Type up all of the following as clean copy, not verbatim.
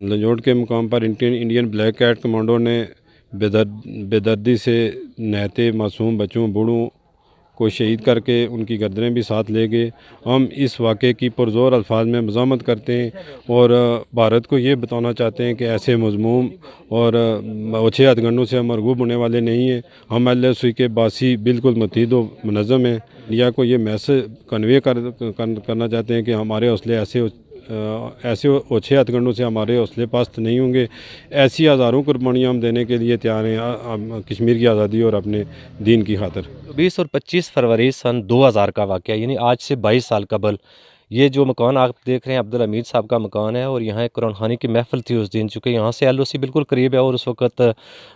लंजोट के मुकाम पर इंडियन ब्लैक कैट कमांडो ने बेदर्दी से नहते मासूम बच्चों बूढ़ों को शहीद करके उनकी गर्दनें भी साथ ले गए। हम इस वाक़े की पुरज़ोर अल्फाज में मज़ामत करते हैं और भारत को ये बताना चाहते हैं कि ऐसे मज़मूम और ओछे हथकंडों से हम मरगूब होने वाले नहीं हैं। हम LSU के बासी बिल्कुल मुत्तहिद व मुनज़्ज़म हैं। इंडिया को ये मैसेज कन्वे करना चाहते हैं कि हमारे हौसले ऐसे ओछे हथकंडों से हमारे हौसले पस्त नहीं होंगे। ऐसी हज़ारों कुर्बानियाँ हम देने के लिए तैयार हैं कश्मीर की आज़ादी और अपने दीन की खातिर। 20 और 25 फरवरी सन 2000 का वाक़या, यानी आज से 22 साल कबल ये जो मकान आप देख रहे हैं अब्दुल हमीद साहब का मकान है, और यहाँ एक कुरान खानी की महफ़िल थी उस दिन, चूँकि यहाँ से LOC बिल्कुल करीब है और उस वक्त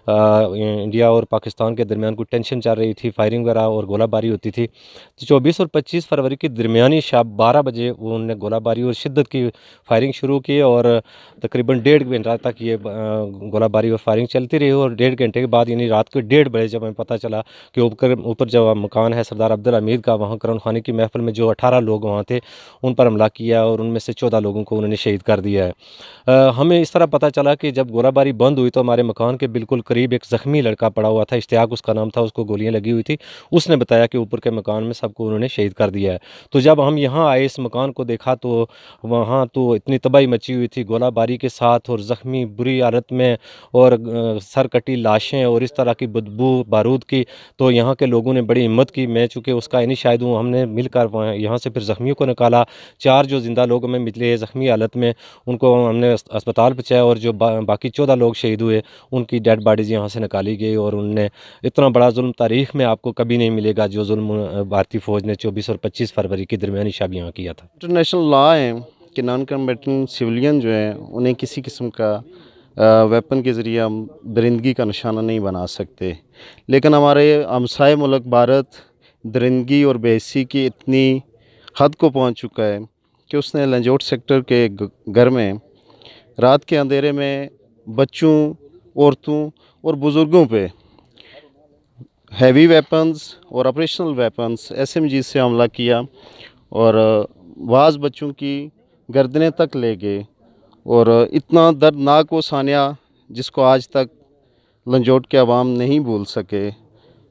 इंडिया और पाकिस्तान के दरमियान कोई टेंशन चल रही थी, फायरिंग वगैरह और गोलाबारी होती थी। तो 24 और 25 फरवरी की दरमियानी शब 12 बजे उन्होंने गोलाबारी और शिद्दत की फायरिंग शुरू की और तकरीबन 1.5 घंटा तक ये गोलाबारी और फायरिंग चलती रही। और 1.5 घंटे के बाद यानी रात के 1:30 बजे जब हमें पता चला कि ऊपर जो मकान है सरदार अब्दुल हमीद का, वहाँ कुरान खानी की महफ़िल में जो 18 लोग वहाँ थे उन पर हमला किया और उनमें से 14 लोगों को उन्होंने शहीद कर दिया है। हमें इस तरह पता चला कि जब गोलाबारी बंद हुई तो हमारे मकान के बिल्कुल करीब एक ज़ख्मी लड़का पड़ा हुआ था, इश्तियाक उसका नाम था, उसको गोलियां लगी हुई थी। उसने बताया कि ऊपर के मकान में सबको उन्होंने शहीद कर दिया है। तो जब हम यहाँ आए, इस मकान को देखा तो वहाँ तो इतनी तबाही मची हुई थी गोलाबारी के साथ, और ज़ख्मी बुरी हालत में, और सर कटी लाशें और इस तरह की बदबू बारूद की। तो यहाँ के लोगों ने बड़ी हिम्मत की, मैं चूँकि उसका नहीं शायद हूँ, हमने मिलकर यहाँ से फिर ज़ख्मियों को निकाला। 4 जो ज़िंदा लोग हमें मिले ज़ख्मी हालत में, उनको हमने अस्पताल पहुँचाया, और जो बाकी 14 लोग शहीद हुए उनकी डेड बॉडीज़ यहाँ से निकाली गई। और उनने इतना बड़ा जुल्म तारीख़ में आपको कभी नहीं मिलेगा जो जुल्म भारतीय फ़ौज ने 24 और 25 फरवरी की दरमियानी शब यहाँ किया था। इंटरनेशनल लॉ है कि नॉन कम्बैटेंट सिविलियन जो है उन्हें किसी किस्म का वेपन के ज़रिए हम दरिंदगी का निशाना नहीं बना सकते, लेकिन हमारे हमसाए मुल्क भारत दरिंदगी और बेहिस्सी की इतनी हद को पहुंच चुका है कि उसने लंजोट सेक्टर के घर में रात के अंधेरे में बच्चों, औरतों और बुज़ुर्गों पे हैवी वेपन्स और ऑपरेशनल वेपन्स SMG से हमला किया और बाज़ बच्चों की गर्दनें तक ले गए। और इतना दर्दनाक वो सानिया जिसको आज तक लंजोट के अवाम नहीं भूल सके,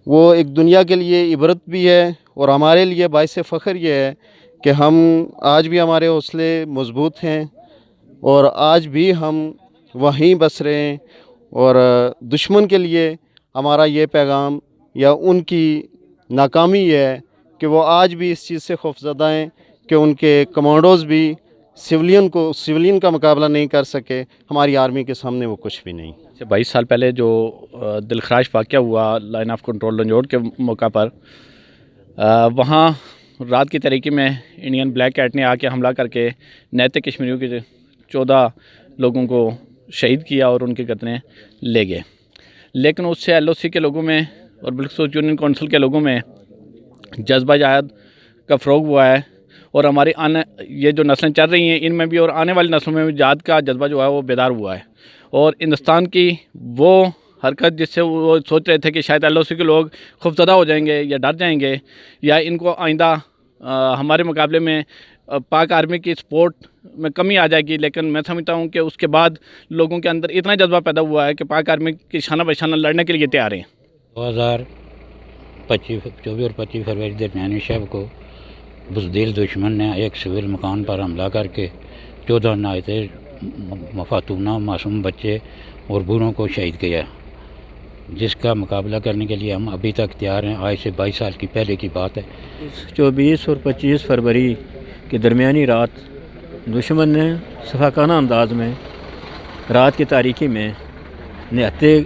वो एक दुनिया के लिए इबरत भी है और हमारे लिए बाइस फ़ख्र ये है कि हम आज भी हमारे हौसले मज़बूत हैं और आज भी हम वहीं बस रहे हैं। और दुश्मन के लिए हमारा ये पैगाम या उनकी नाकामी है कि वो आज भी इस चीज़ से खौफज़दा हैं कि उनके कमांडोज़ भी सिविलियन का मुकाबला नहीं कर सके। हमारी आर्मी के सामने वो कुछ भी नहीं। 22 साल पहले जो दिलखराश वाक़या हुआ लाइन ऑफ कंट्रोल लंजोट के मौका पर, वहाँ रात की तारीकी में इंडियन ब्लैक कैट ने आके हमला करके नैतिक कश्मीरियों के 14 लोगों को शहीद किया और उनकी गर्दनें ले गए। लेकिन उससे LOC के लोगों में और बिल्कुल यूनियन काउंसिल के लोगों में जज्बा जहाद का फ़रोग़ हुआ है, और हमारी ये जो नस्लें चल रही हैं इनमें भी और आने वाली नस्लों में भी जहाद का जज्बा जो है वो बेदार हुआ है। और हिंदुस्तान की वो हरकत जिससे वो सोच रहे थे कि शायद LOC के लोग खौफज़दा हो जाएंगे या डर जाएंगे या इनको आइंदा हमारे मुकाबले में पाक आर्मी की सपोर्ट में कमी आ जाएगी, लेकिन मैं समझता हूँ कि उसके बाद लोगों के अंदर इतना जज्बा पैदा हुआ है कि पाक आर्मी की शाना बशाना लड़ने के लिए तैयार हैं। 24 और 25 फरवरी दरमियानी शब को बुज़दिल दुश्मन ने एक सिविल मकान पर हमला करके 14 नायते मफातूना मासूम बच्चे और बूढ़ों को शहीद किया, जिसका मुकाबला करने के लिए हम अभी तक तैयार हैं। आज से 22 साल की पहले की बात है। 24 और 25 फरवरी की दरमियानी रात दुश्मन ने सफाकाना अंदाज में रात की तारीकी में निहत्ते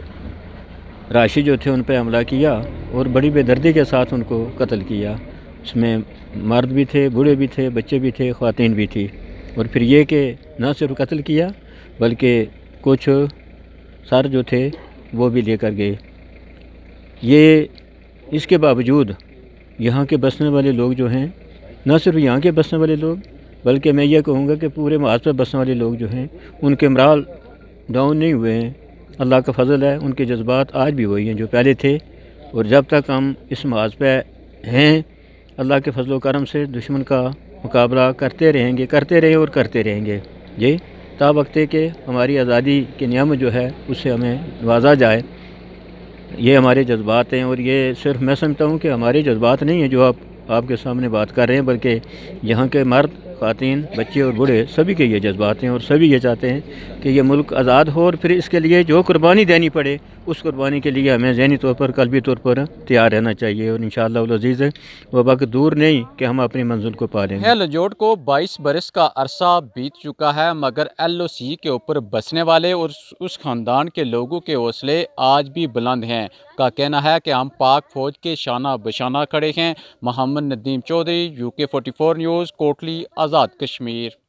राशि जो थे उन पर हमला किया और बड़ी बेदर्दी के साथ उनको कत्ल किया। उसमें मर्द भी थे, बूढ़े भी थे, बच्चे भी थे, ख़वातीन भी थी। और फिर ये कि न सिर्फ कत्ल किया बल्कि कुछ सर जो थे वो भी लेकर गए। ये इसके बावजूद यहाँ के बसने वाले लोग जो हैं, न सिर्फ यहाँ के बसने वाले लोग बल्कि मैं ये कहूँगा कि पूरे महाज पर बसने वाले लोग जो हैं उनके मराल डाउन नहीं हुए हैं। अल्लाह का फजल है, उनके जज्बात आज भी वही हैं जो पहले थे। और जब तक हम इस महाज पर हैं, अल्लाह के फजल व करम से दुश्मन का मुकाबला करते रहेंगे, करते रहे और करते रहेंगे जी, تا وقت کہ ہماری آزادی کی نعمت جو ہے اس سے ہمیں نوازا جائے. یہ ہمارے جذبات ہیں، اور یہ صرف میں سمجھتا ہوں کہ ہمارے جذبات نہیں ہیں جو آپ کے سامنے بات کر رہے ہیں، بلکہ یہاں کے مرد، خواتین، بچے اور بوڑھے سبھی کے یہ جذبات ہیں، اور سبھی یہ چاہتے ہیں کہ یہ ملک آزاد ہو، اور پھر اس کے لیے جو قربانی دینی پڑے اس قربانی کے لیے ہمیں ذہنی طور پر، قلبی طور پر تیار رہنا چاہیے. اور انشاءاللہ العزیز وہ وقت دور نہیں کہ ہم اپنی منزل کو پا لیں گے. لنجوٹ کو 22 برس کا عرصہ بیت چکا ہے، مگر LOC کے اوپر بسنے والے اور اس خاندان کے لوگوں کے حوصلے آج بھی بلند ہیں. کا کہنا ہے کہ ہم پاک فوج کے شانہ بشانہ کھڑے ہیں. محمد ندیم چودھری، UK 44 نیوز، کوٹلی، آزاد کشمیر.